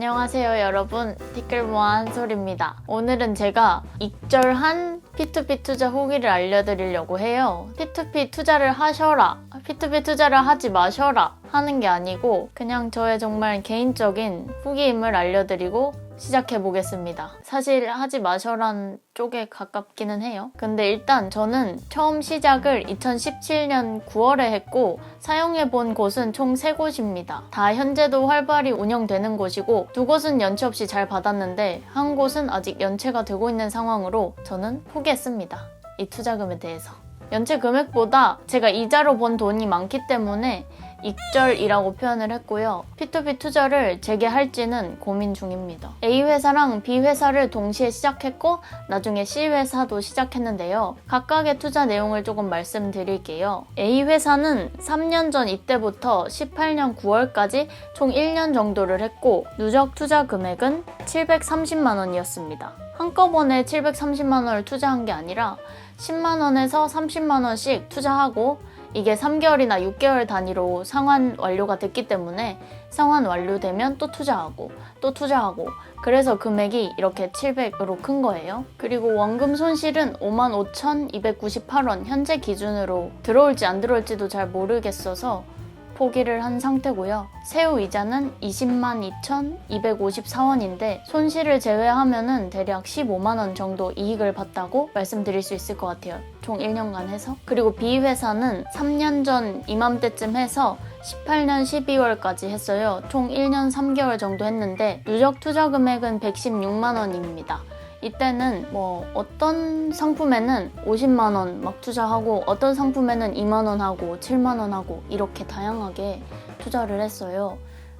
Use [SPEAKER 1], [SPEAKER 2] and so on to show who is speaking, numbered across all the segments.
[SPEAKER 1] 안녕하세요 여러분, 티끌모아 한솔입니다. 오늘은 제가 익절한 P2P 투자 후기를 알려드리려고 해요. P2P 투자를 하셔라, P2P 투자를 하지 마셔라 하는 게 아니고 그냥 저의 정말 개인적인 후기임을 알려드리고 시작해보겠습니다. 사실 하지 마셔란 쪽에 가깝기는 해요. 근데 일단 저는 처음 시작을 2017년 9월에 했고 사용해본 곳은 총 3곳입니다. 다 현재도 활발히 운영되는 곳이고 2곳은 연체 없이 잘 받았는데 한 곳은 아직 연체가 되고 있는 상황으로 저는 포기했습니다. 이 투자금에 대해서. 연체 금액보다 제가 이자로 번 돈이 많기 때문에 익절이라고 표현을 했고요. P2P 투자를 재개할지는 고민 중입니다. A회사랑 B회사를 동시에 시작했고 나중에 C회사도 시작했는데요. 각각의 투자 내용을 조금 말씀드릴게요. A회사는 3년 전 이때부터 18년 9월까지 총 1년 정도를 했고 누적 투자 금액은 730만 원이었습니다. 한꺼번에 730만 원을 투자한 게 아니라 10만 원에서 30만 원씩 투자하고 이게 3개월이나 6개월 단위로 상환 완료가 됐기 때문에 상환 완료되면 또 투자하고 또 투자하고 그래서 금액이 이렇게 700으로 큰 거예요. 그리고 원금 손실은 55,298원 현재 기준으로 들어올지 안 들어올지도 잘 모르겠어서 포기를 한 상태고요. 세후 이자는 20만 2,254원인데 손실을 제외하면은 대략 15만 원 정도 이익을 봤다고 말씀드릴 수 있을 것 같아요. 총 1년간 해서. 그리고 B회사는 3년 전 이맘때쯤 해서 18년 12월까지 했어요. 총 1년 3개월 정도 했는데 누적 투자 금액은 116만 원입니다. 이때는 어떤 상품에는 50만 원 막 투자하고 어떤 상품에는 2만 원 하고 7만 원 하고 이렇게 다양하게 투자를 했어요.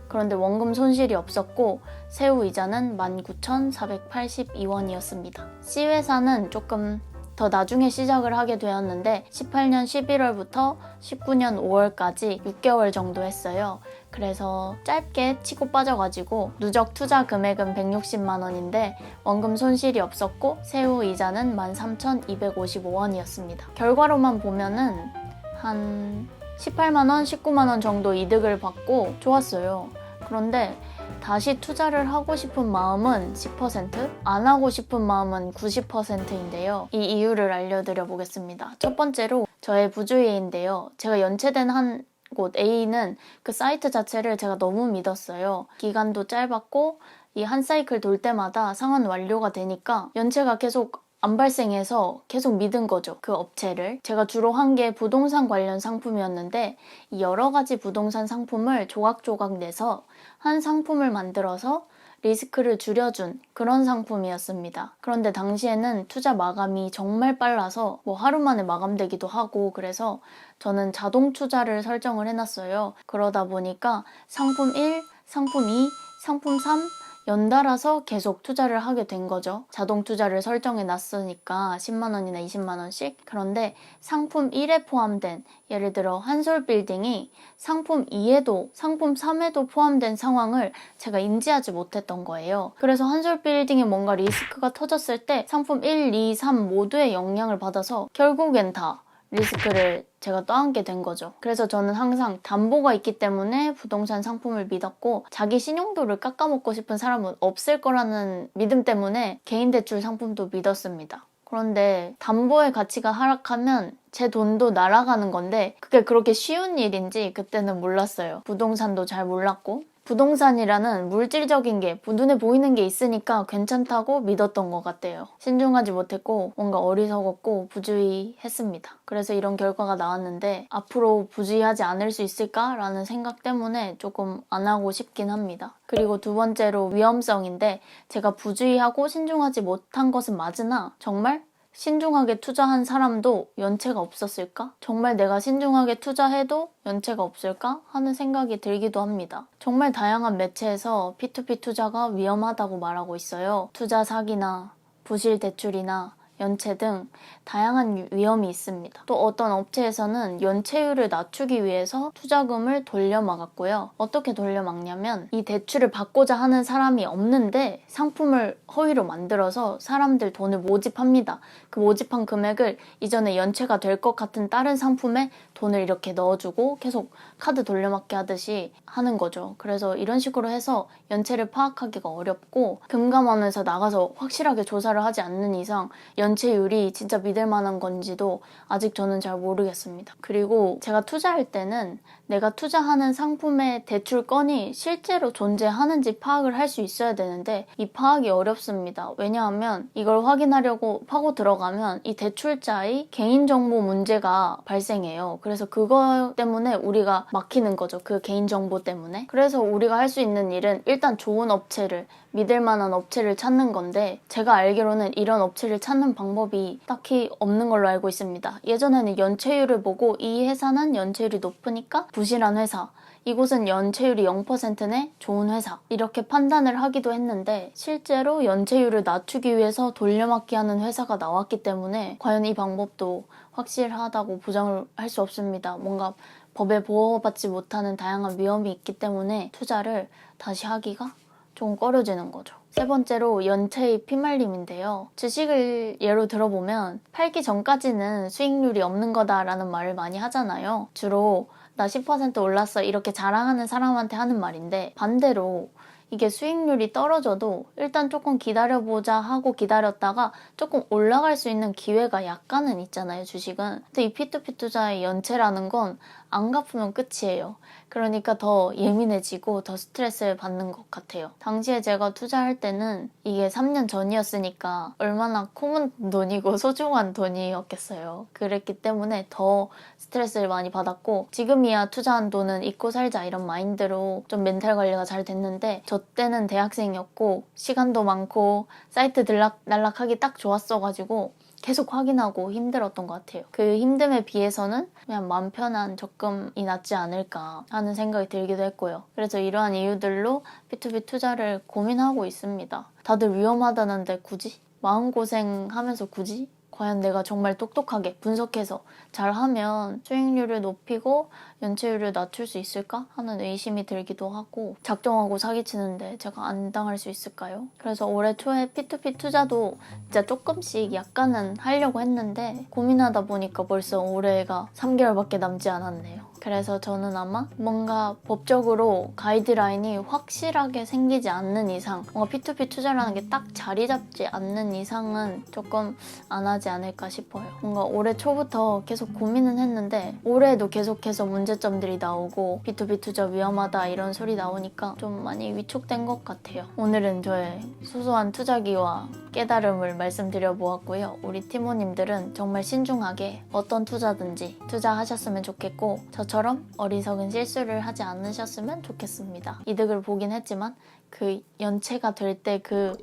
[SPEAKER 1] 그런데 원금 손실이 없었고 세후 이자는 19,482원이었습니다. C회사는 조금 더 나중에 시작을 하게 되었는데 18년 11월부터 19년 5월까지 6개월 정도 했어요. 그래서 짧게 치고 빠져가지고 누적 투자 금액은 160만 원인데 원금 손실이 없었고 세후 이자는 13,255원이었습니다. 결과로만 보면은 한 18만 원, 19만 원 정도 이득을 받고 좋았어요. 그런데 다시 투자를 하고 싶은 마음은 10%, 안 하고 싶은 마음은 90%인데요. 이 이유를 알려드려 보겠습니다. 첫 번째로 저의 부주의인데요. 제가 연체된 한 곳 A는 그 사이트 자체를 제가 너무 믿었어요. 기간도 짧았고 이 한 사이클 돌 때마다 상환 완료가 되니까 연체가 계속 안 발생해서 계속 믿은 거죠. 그 업체를. 제가 주로 한 게 부동산 관련 상품이었는데 이 여러 가지 부동산 상품을 조각조각 내서 한 상품을 만들어서 리스크를 줄여준 그런 상품이었습니다. 그런데 당시에는 투자 마감이 정말 빨라서 하루 만에 마감되기도 하고 그래서 저는 자동 투자를 설정을 해놨어요. 그러다 보니까 상품 1, 상품 2, 상품 3 연달아서 계속 투자를 하게 된 거죠. 자동 투자를 설정해 놨으니까 10만 원이나 20만 원씩. 그런데 상품 1에 포함된 예를 들어 한솔빌딩이 상품 2에도 상품 3에도 포함된 상황을 제가 인지하지 못했던 거예요. 그래서 한솔빌딩에 뭔가 리스크가 터졌을 때 상품 1, 2, 3 모두의 영향을 받아서 결국엔 다 리스크를 제가 떠안게 된 거죠. 그래서 저는 항상 담보가 있기 때문에 부동산 상품을 믿었고 자기 신용도를 깎아먹고 싶은 사람은 없을 거라는 믿음 때문에 개인대출 상품도 믿었습니다. 그런데 담보의 가치가 하락하면 제 돈도 날아가는 건데 그게 그렇게 쉬운 일인지 그때는 몰랐어요. 부동산도 잘 몰랐고 부동산이라는 물질적인 게 눈에 보이는 게 있으니까 괜찮다고 믿었던 것 같아요. 신중하지 못했고 뭔가 어리석었고 부주의했습니다. 그래서 이런 결과가 나왔는데 앞으로 부주의하지 않을 수 있을까라는 생각 때문에 조금 안 하고 싶긴 합니다. 그리고 두 번째로 위험성인데 제가 부주의하고 신중하지 못한 것은 맞으나 정말 신중하게 투자한 사람도 연체가 없었을까? 정말 내가 신중하게 투자해도 연체가 없을까? 하는 생각이 들기도 합니다. 정말 다양한 매체에서 P2P 투자가 위험하다고 말하고 있어요. 투자 사기나 부실 대출이나 연체 등 다양한 위험이 있습니다. 또 어떤 업체에서는 연체율을 낮추기 위해서 투자금을 돌려막았고요. 어떻게 돌려막냐면 이 대출을 받고자 하는 사람이 없는데 상품을 허위로 만들어서 사람들 돈을 모집합니다. 그 모집한 금액을 이전에 연체가 될 것 같은 다른 상품에 돈을 이렇게 넣어주고 계속 카드 돌려막기 하듯이 하는 거죠. 그래서 이런 식으로 해서 연체를 파악하기가 어렵고 금감원에서 나가서 확실하게 조사를 하지 않는 이상 연체율이 진짜 믿을 만한 건지도 아직 저는 잘 모르겠습니다. 그리고 제가 투자할 때는 내가 투자하는 상품의 대출 건이 실제로 존재하는지 파악을 할 수 있어야 되는데 이 파악이 어렵습니다. 왜냐하면 이걸 확인하려고 파고 들어가면 이 대출자의 개인정보 문제가 발생해요. 그래서 그거 때문에 우리가 막히는 거죠. 그 개인정보 때문에. 그래서 우리가 할 수 있는 일은 일단 좋은 업체를, 믿을 만한 업체를 찾는 건데 제가 알기로는 이런 업체를 찾는 방법이 딱히 없는 걸로 알고 있습니다. 예전에는 연체율을 보고 이 회사는 연체율이 높으니까 부실한 회사, 이곳은 연체율이 0%네 좋은 회사 이렇게 판단을 하기도 했는데 실제로 연체율을 낮추기 위해서 돌려막기 하는 회사가 나왔기 때문에 과연 이 방법도 확실하다고 보장을 할 수 없습니다. 뭔가 법에 보호받지 못하는 다양한 위험이 있기 때문에 투자를 다시 하기가 좀 꺼려지는 거죠. 세 번째로 연체의 피말림인데요. 주식을 예로 들어보면 팔기 전까지는 수익률이 없는 거다라는 말을 많이 하잖아요. 주로 나 10% 올랐어 이렇게 자랑하는 사람한테 하는 말인데 반대로 이게 수익률이 떨어져도 일단 조금 기다려보자 하고 기다렸다가 조금 올라갈 수 있는 기회가 약간은 있잖아요, 주식은. 근데 이 P2P 투자의 연체라는 건 안 갚으면 끝이에요. 그러니까 더 예민해지고 더 스트레스를 받는 것 같아요. 당시에 제가 투자할 때는 이게 3년 전이었으니까 얼마나 코문 돈이고 소중한 돈이었겠어요. 그랬기 때문에 더 스트레스를 많이 받았고 지금이야 투자한 돈은 잊고 살자 이런 마인드로 좀 멘탈 관리가 잘 됐는데 저 때는 대학생이었고 시간도 많고 사이트 들락날락하기 딱 좋았어가지고 계속 확인하고 힘들었던 것 같아요. 그 힘듦에 비해서는 그냥 마음 편한 적금이 낫지 않을까 하는 생각이 들기도 했고요. 그래서 이러한 이유들로 P2P 투자를 고민하고 있습니다. 다들 위험하다는데 굳이? 마음고생하면서 굳이? 과연 내가 정말 똑똑하게 분석해서 잘하면 수익률을 높이고 연체율을 낮출 수 있을까 하는 의심이 들기도 하고 작정하고 사기치는데 제가 안 당할 수 있을까요? 그래서 올해 초에 P2P 투자도 진짜 조금씩 약간은 하려고 했는데 고민하다 보니까 벌써 올해가 3개월밖에 남지 않았네요. 그래서 저는 아마 뭔가 법적으로 가이드라인이 확실하게 생기지 않는 이상 뭔가 P2P 투자라는 게 딱 자리 잡지 않는 이상은 조금 안 하지 않을까 싶어요. 뭔가 올해 초부터 계속 고민은 했는데 올해도 계속해서 문제점들이 나오고 P2P 투자 위험하다 이런 소리 나오니까 좀 많이 위축된 것 같아요. 오늘은 저의 소소한 투자기와 깨달음을 말씀드려 보았고요. 우리 티모님들은 정말 신중하게 어떤 투자든지 투자하셨으면 좋겠고 저처럼 어리석은 실수를 하지 않으셨으면 좋겠습니다. 이득을 보긴 했지만 그 연체가 될 때 그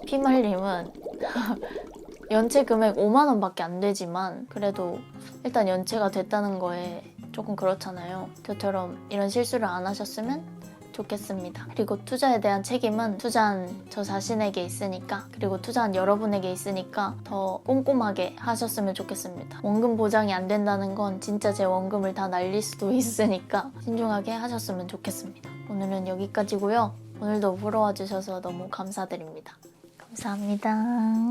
[SPEAKER 1] 피말림은 연체 금액 5만 원밖에 안 되지만 그래도 일단 연체가 됐다는 거에 조금 그렇잖아요. 저처럼 이런 실수를 안 하셨으면 좋겠습니다. 그리고 투자에 대한 책임은 투자한 저 자신에게 있으니까 그리고 투자한 여러분에게 있으니까 더 꼼꼼하게 하셨으면 좋겠습니다. 원금 보장이 안 된다는 건 진짜 제 원금을 다 날릴 수도 있으니까 신중하게 하셨으면 좋겠습니다. 오늘은 여기까지고요. 오늘도 보러 와주셔서 너무 감사드립니다. 감사합니다.